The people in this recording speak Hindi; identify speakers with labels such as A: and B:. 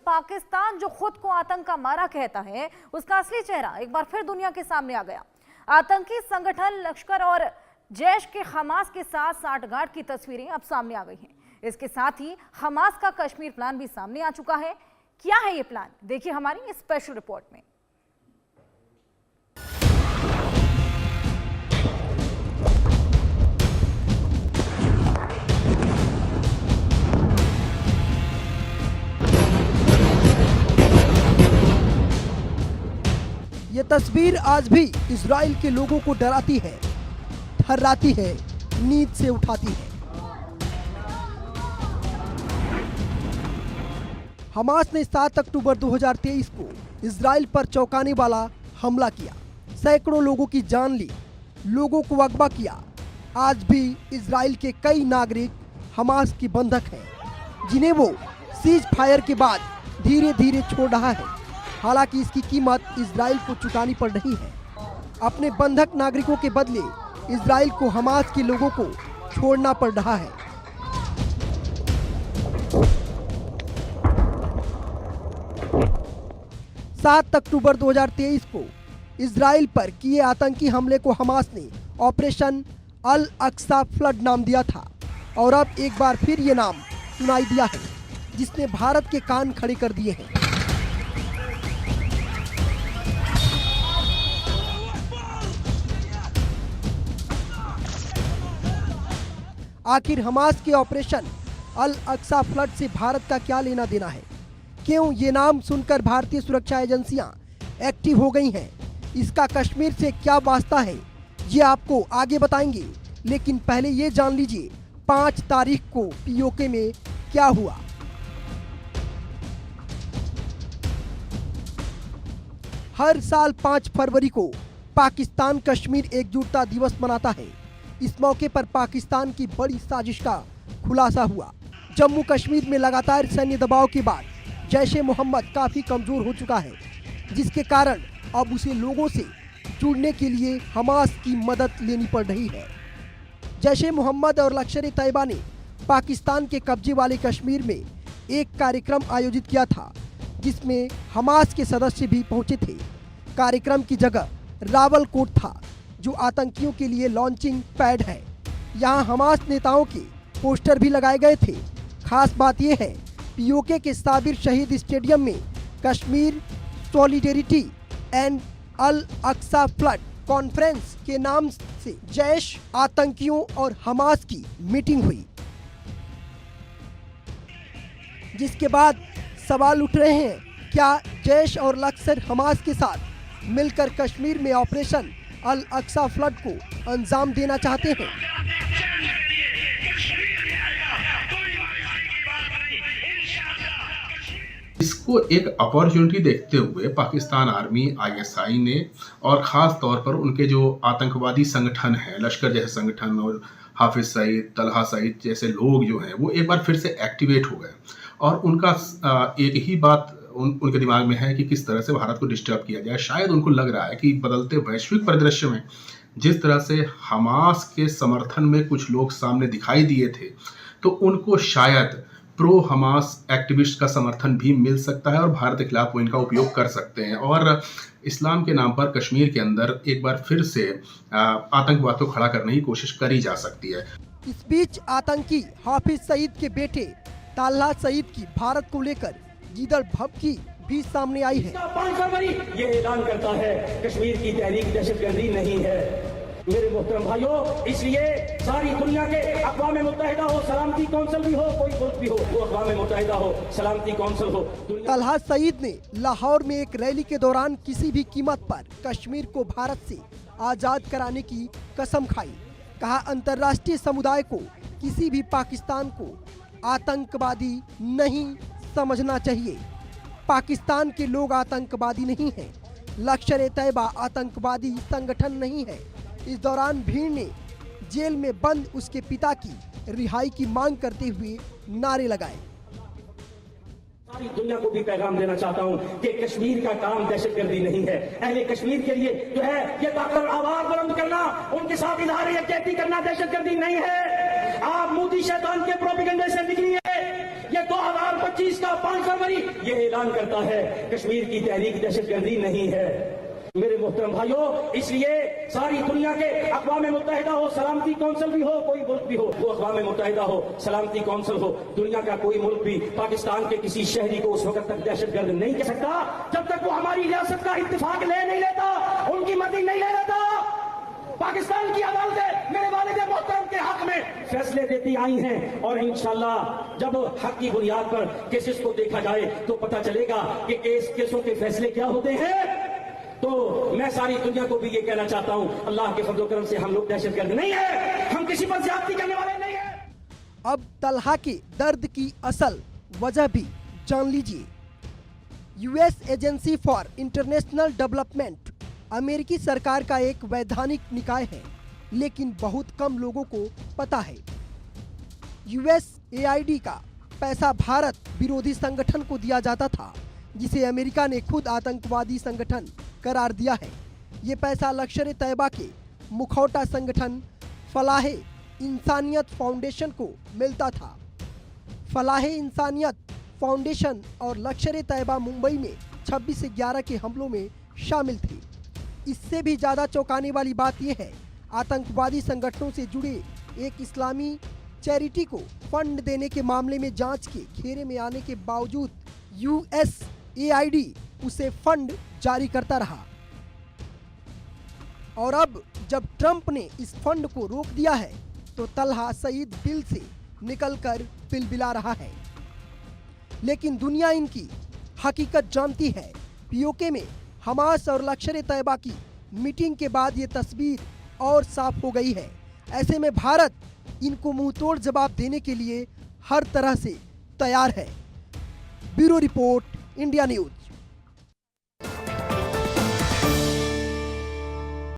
A: पाकिस्तान जो खुद को आतंक का मारा कहता है, उसका असली चेहरा एक बार फिर दुनिया के सामने आ गया। आतंकी संगठन लश्कर और जैश के हमास के साथ साठगांठ की तस्वीरें अब सामने आ गई हैं। इसके साथ ही हमास का कश्मीर प्लान भी सामने आ चुका है। क्या है ये प्लान, देखिए हमारी इस स्पेशल रिपोर्ट में।
B: ये तस्वीर आज भी इजराइल के लोगों को डराती है, थर्राती है, नींद से उठाती है। हमास ने 7 अक्टूबर 2023 को इजराइल पर चौंकाने वाला हमला किया, सैकड़ों लोगों की जान ली, लोगों को अगवा किया। आज भी इजराइल के कई नागरिक हमास की बंधक हैं, जिन्हें वो सीज फायर के बाद धीरे धीरे छोड़ रहा है। हालांकि इसकी कीमत इजराइल को चुकानी पड़ रही है। अपने बंधक नागरिकों के बदले इजराइल को हमास के लोगों को छोड़ना पड़ रहा है। सात अक्टूबर 2023 को इजराइल पर किए आतंकी हमले को हमास ने ऑपरेशन अल अक्सा फ्लड नाम दिया था, और अब एक बार फिर ये नाम सुनाई दिया है, जिसने भारत के कान खड़े कर दिए हैं। आखिर हमास के ऑपरेशन अल अक्सा फ्लड से भारत का क्या लेना देना है? क्यों ये नाम सुनकर भारतीय सुरक्षा एजेंसियां एक्टिव हो गई हैं? इसका कश्मीर से क्या वास्ता है, ये आपको आगे बताएंगे। लेकिन पहले ये जान लीजिए 5 तारीख को पीओके में क्या हुआ। हर साल 5 फरवरी को पाकिस्तान कश्मीर एकजुटता दिवस मनाता है। इस मौके पर पाकिस्तान की बड़ी साजिश का खुलासा हुआ। जम्मू कश्मीर में लगातार सैन्य दबाव के बाद जैश-ए मोहम्मद काफ़ी कमज़ोर हो चुका है, जिसके कारण अब उसे लोगों से जुड़ने के लिए हमास की मदद लेनी पड़ रही है। जैश-ए मोहम्मद और लश्कर-ए-तैयबा ने पाकिस्तान के कब्जे वाले कश्मीर में एक कार्यक्रम आयोजित किया था, जिसमें हमास के सदस्य भी पहुंचे थे। कार्यक्रम की जगह रावलकोट था, जो आतंकियों के लिए लॉन्चिंग पैड है। यहाँ हमास नेताओं के पोस्टर भी लगाए गए थे। खास बात यह है, पीओके के साबिर शहीद स्टेडियम में Kashmir solidarity and Al Aqsa flood conference के नाम से जैश, आतंकियों और हमास की मीटिंग हुई, जिसके बाद सवाल उठ रहे हैं, क्या जैश और लश्कर हमास के साथ मिलकर कश्मीर में ऑपरेशन अल अक्सा फ्लड को अंजाम देना चाहते हैं?
C: इसको एक अपॉर्चुनिटी देखते हुए पाकिस्तान आर्मी, आईएसआई ने और ख़ास तौर पर उनके जो आतंकवादी संगठन हैं, लश्कर जैसे संगठन और हाफिज सईद, तलहा सईद जैसे लोग जो हैं, वो एक बार फिर से एक्टिवेट हो गए। और उनका एक ही बात उनके दिमाग में है कि किस तरह से भारत को डिस्टर्ब किया जाए। शायद उनको लग रहा है कि बदलते वैश्विक परिदृश्य में जिस तरह से हमास के समर्थन में कुछ लोग सामने दिखाई दिए थे, तो उनको शायद प्रो हमास एक्टिविस्ट का समर्थन भी मिल सकता है और भारत के खिलाफ वो इनका उपयोग कर सकते हैं। और इस्लाम के नाम पर कश्मीर के अंदर एक बार फिर से आतंकवाद को खड़ा करने की कोशिश करी जा सकती है।
B: इस बीच आतंकी हाफिज सईद के बेटे तलहा सईद की भारत को लेकर गीदड़ भभकी भी सामने आई है।
D: 5 फरवरी ये ऐलान करता है, कश्मीर की तहरीक दहशतगर्दी नहीं है। मेरे मोहतरम भाइयों, इसलिए सारी दुनिया के अक़वाम मुत्तहिदा हो, सलामती कौंसिल भी हो, कोई ग्रुप भी हो, वो अक़वाम मुत्तहिदा हो, सलामती कौंसिल हो।
B: तलहा सईद ने लाहौर में एक रैली के दौरान किसी भी कीमत पर कश्मीर को भारत से आज़ाद कराने की कसम खाई। कहा, अंतर्राष्ट्रीय समुदाय को किसी भी पाकिस्तान को आतंकवादी नहीं समझना चाहिए। पाकिस्तान के लोग आतंकवादी नहीं हैं। लश्कर-ए-तैयबा आतंकवादी संगठन नहीं है। इस दौरान भीड़ ने जेल में बंद उसके पिता की रिहाई की मांग करते हुए नारे लगाए।
D: सारी दुनिया को भी पैगाम देना चाहता हूं कि कश्मीर का काम दहशतगर्दी नहीं है। अहले कश्मीर के लिए जो है ये ताकत आवाज बुलंद करना, उनके साथ इजहार यकजहती करना दहशतगर्दी नहीं है। आप मोदी शैतान के प्रोपेगेंडे से निकलिए। ये 2025 25 का 5 फरवरी ये ऐलान करता है कश्मीर की तहरीक दहशतगर्दी नहीं है। मेरे मोहतरम भाइयों, इसलिए सारी दुनिया के अक़वाम मुत्तहिदा हो, सलामती कौंसिल भी हो, कोई मुल्क भी हो, वो अक़वाम मुत्तहिदा हो, सलामती कौंसिल हो, दुनिया का कोई मुल्क भी पाकिस्तान के किसी शहरी को उस वक्त तक दहशतगर्द नहीं कह सकता जब तक वो हमारी रियासत का इत्तेफाक ले नहीं लेता, उनकी मदद नहीं ले लेता। पाकिस्तान की अदालतें मेरे वालिद मोहतरम के हक में फैसले देती आई हैं और इंशाअल्लाह जब हक की बुनियाद पर केसेस को देखा जाए तो पता चलेगा कि केसों के फैसले क्या होते हैं। तो मैं सारी दुनिया को भी ये कहना चाहता हूं, अल्लाह के फजल करम से हम लोग दहशतगर्द नहीं है, हम किसी पर ज्यादती करने वाले नहीं है।
B: अब तलहा के दर्द की असल वजह भी जान लीजिए। US agency for international development अमेरिकी सरकार का एक वैधानिक निकाय है, लेकिन बहुत कम लोगों को पता है। USAID का पैसा भारत विरोधी संगठन को दिया जाता था, जिसे अमेरिका ने खुद आतंकवादी संगठन करार दिया है। ये पैसा लश्कर तैयबा के मुखौटा संगठन फलाहे इंसानियत फाउंडेशन को मिलता था। फलाहे इंसानियत फाउंडेशन और लश्कर तैयबा मुंबई में 26/11 के हमलों में शामिल थे। इससे भी ज़्यादा चौंकाने वाली बात यह है, आतंकवादी संगठनों से जुड़े एक इस्लामी चैरिटी को फंड देने के मामले में जांच के घेरे में आने के बावजूद USAID उसे फंड जारी करता रहा। और अब जब ट्रंप ने इस फंड को रोक दिया है तो तलहा सईद दिल से निकलकर बिलबिला रहा है। लेकिन दुनिया इनकी हकीकत जानती है। POK में हमास और लश्कर तैयबा की मीटिंग के बाद ये तस्वीर और साफ हो गई है। ऐसे में भारत इनको मुंहतोड़ जवाब देने के लिए हर तरह से तैयार है। Bureau report, India news.